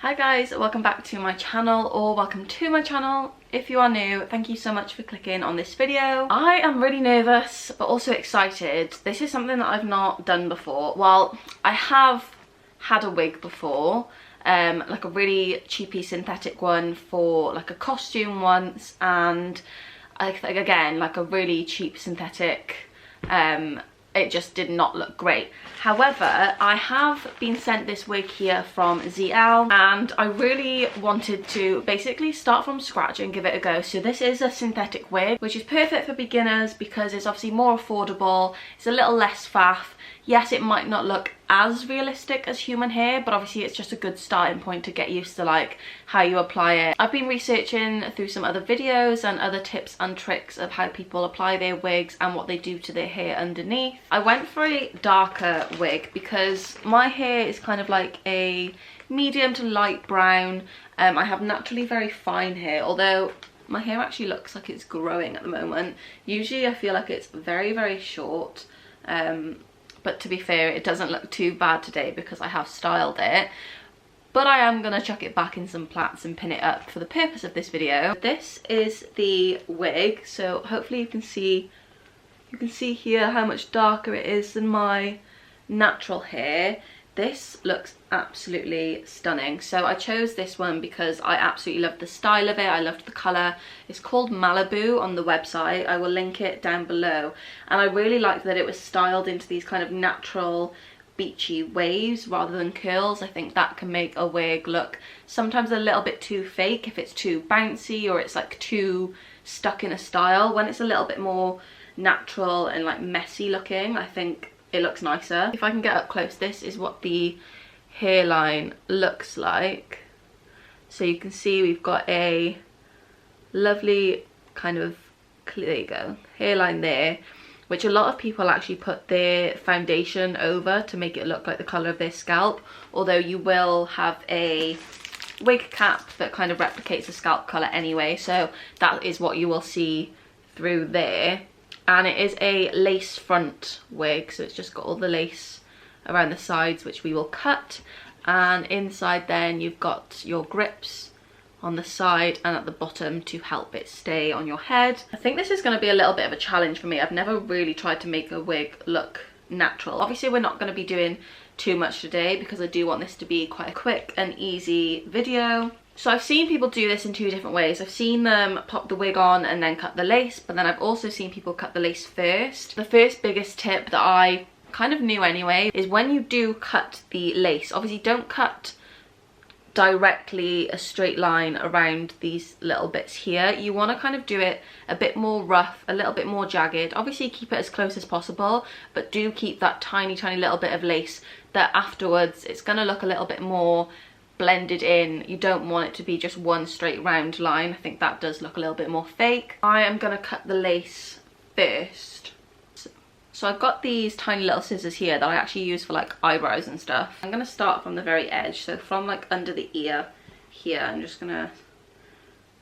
Hi guys, welcome back to my channel, or welcome to my channel. If you are new, thank you so much for clicking on this video. I am really nervous but also excited. This is something that I've not done before. Well, I have had a wig before, like a really cheapy synthetic one for like a costume once, and I think again like a really cheap synthetic. It just did not look great. However, I have been sent this wig here from Zeelle, and I really wanted to basically start from scratch and give it a go. So this is a synthetic wig, which is perfect for beginners because it's obviously more affordable, it's a little less faff. Yes, it might not look as realistic as human hair, but obviously it's just a good starting point to get used to like how you apply it. I've been researching through some other videos and other tips and tricks of how people apply their wigs and what they do to their hair underneath. I went for a darker wig because my hair is kind of like a medium to light brown. I have naturally very fine hair, although my hair actually looks like it's growing at the moment. Usually I feel like it's very short. But to be fair, it doesn't look too bad today because I have styled it. But I am going to chuck it back in some plaits and pin it up for the purpose of this video. This is the wig, so hopefully you can see here how much darker it is than my natural hair. This looks absolutely stunning. So I chose this one because I absolutely loved the style of it. I loved the colour. It's called Malibu on the website. I will link it down below. And I really liked that it was styled into these kind of natural beachy waves rather than curls. I think that can make a wig look sometimes a little bit too fake if it's too bouncy or it's like too stuck in a style. When it's a little bit more natural and like messy looking, I think it looks nicer. If I can get up close, this is what the hairline looks like. So you can see we've got a lovely kind of, there you go, hairline there, which a lot of people actually put their foundation over to make it look like the colour of their scalp, although you will have a wig cap that kind of replicates the scalp colour anyway, so that is what you will see through there. And it is a lace front wig, so it's just got all the lace around the sides, which we will cut, and inside then you've got your grips on the side and at the bottom to help it stay on your head. I think this is going to be a little bit of a challenge for me. I've never really tried to make a wig look natural. Obviously we're not going to be doing too much today because I do want this to be quite a quick and easy video. So I've seen people do this in two different ways. I've seen them pop the wig on and then cut the lace, but then I've also seen people cut the lace first. The first biggest tip that I kind of knew anyway is when you do cut the lace, obviously don't cut directly a straight line around these little bits here. You want to kind of do it a bit more rough, a little bit more jagged. Obviously keep it as close as possible, but do keep that tiny little bit of lace that afterwards it's going to look a little bit more blended in. You don't want it to be just one straight round line. I think that does look a little bit more fake. I am going to cut the lace first. So I've got these tiny little scissors here that I actually use for like eyebrows and stuff. I'm going to start from the very edge, so from like under the ear here. I'm just going to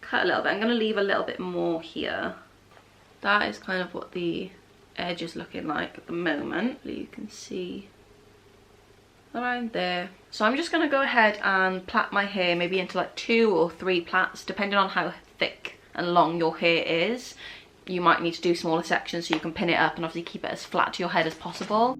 cut a little bit. I'm going to leave a little bit more here. That is kind of what the edge is looking like at the moment. You can see around there. So I'm just going to go ahead and plait my hair maybe into like 2 or 3 plaits depending on how thick and long your hair is. You might need to do smaller sections so you can pin it up and obviously keep it as flat to your head as possible.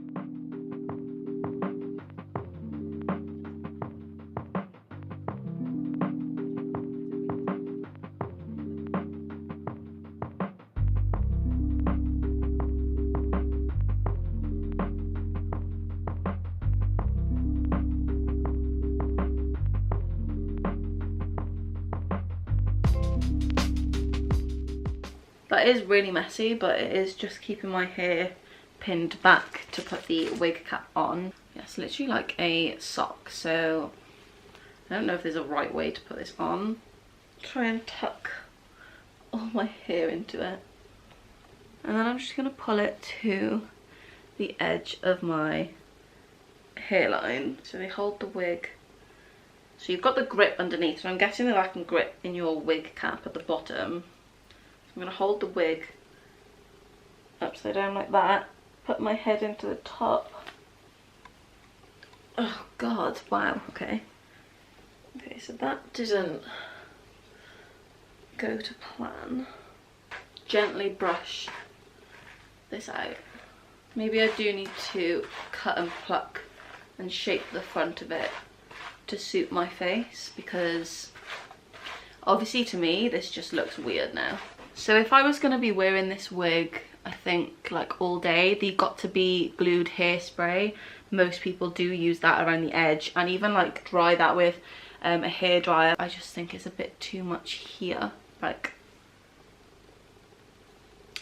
That is really messy, but it is just keeping my hair pinned back to put the wig cap on. Yeah, it's literally like a sock, so I don't know if there's a right way to put this on. Try and tuck all my hair into it. And then I'm just going to pull it to the edge of my hairline. So they hold the wig. So you've got the grip underneath, so I'm guessing that I can grip in your wig cap at the bottom. I'm going to hold the wig upside down like that, put my head into the top. Oh god, wow, okay. Okay, so that didn't go to plan. Gently brush this out. Maybe I do need to cut and pluck and shape the front of it to suit my face, because obviously to me this just looks weird now. So if I was going to be wearing this wig, I think like all day, the got to be glued hairspray, most people do use that around the edge, and even like dry that with a hairdryer. I just think it's a bit too much here. Like,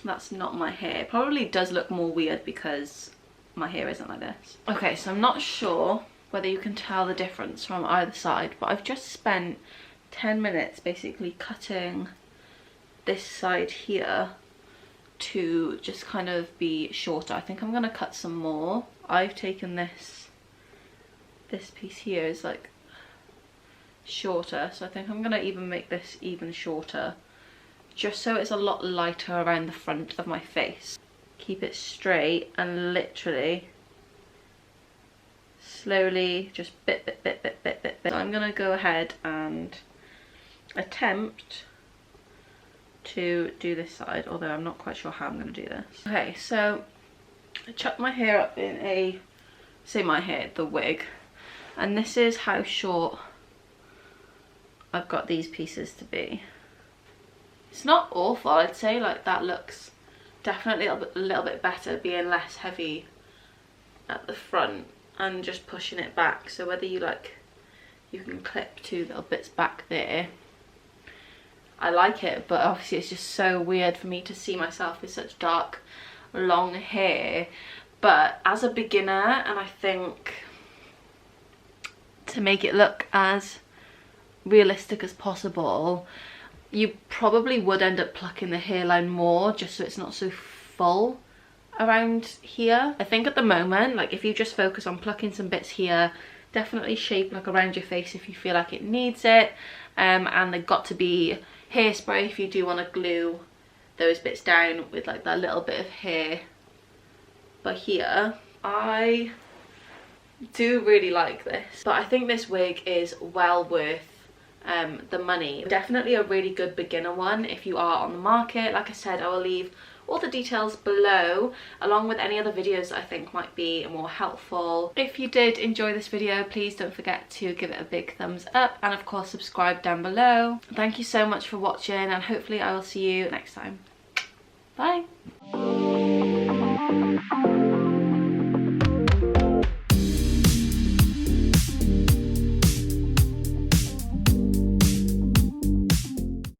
that's not my hair. It probably does look more weird because my hair isn't like this. Okay, so I'm not sure whether you can tell the difference from either side, but I've just spent 10 minutes basically cutting this side here to just kind of be shorter. I think I'm gonna cut some more. I've taken this piece here is like shorter, so I think I'm gonna even make this even shorter, just so it's a lot lighter around the front of my face. Keep it straight and literally slowly just bit. So I'm gonna go ahead and attempt to do this side, although I'm not quite sure how I'm gonna do this. Okay, so I chucked my hair up in the wig, and this is how short I've got these pieces to be. It's not awful, I'd say. Like, that looks definitely a little bit better, being less heavy at the front and just pushing it back. So whether you can clip 2 little bits back there, I like it, but obviously it's just so weird for me to see myself with such dark long hair. But as a beginner, and I think to make it look as realistic as possible, you probably would end up plucking the hairline more, just so it's not so full around here. I think at the moment, like, if you just focus on plucking some bits here, definitely shape like around your face if you feel like it needs it, and they've got to be hairspray if you do want to glue those bits down with like that little bit of hair. But here, I do really like this, but I think this wig is well worth the money. Definitely a really good beginner one if you are on the market. Like I said, I will leave all the details below, along with any other videos that I think might be more helpful. If you did enjoy this video, please don't forget to give it a big thumbs up, and of course subscribe down below. Thank you so much for watching, and hopefully I will see you next time. Bye!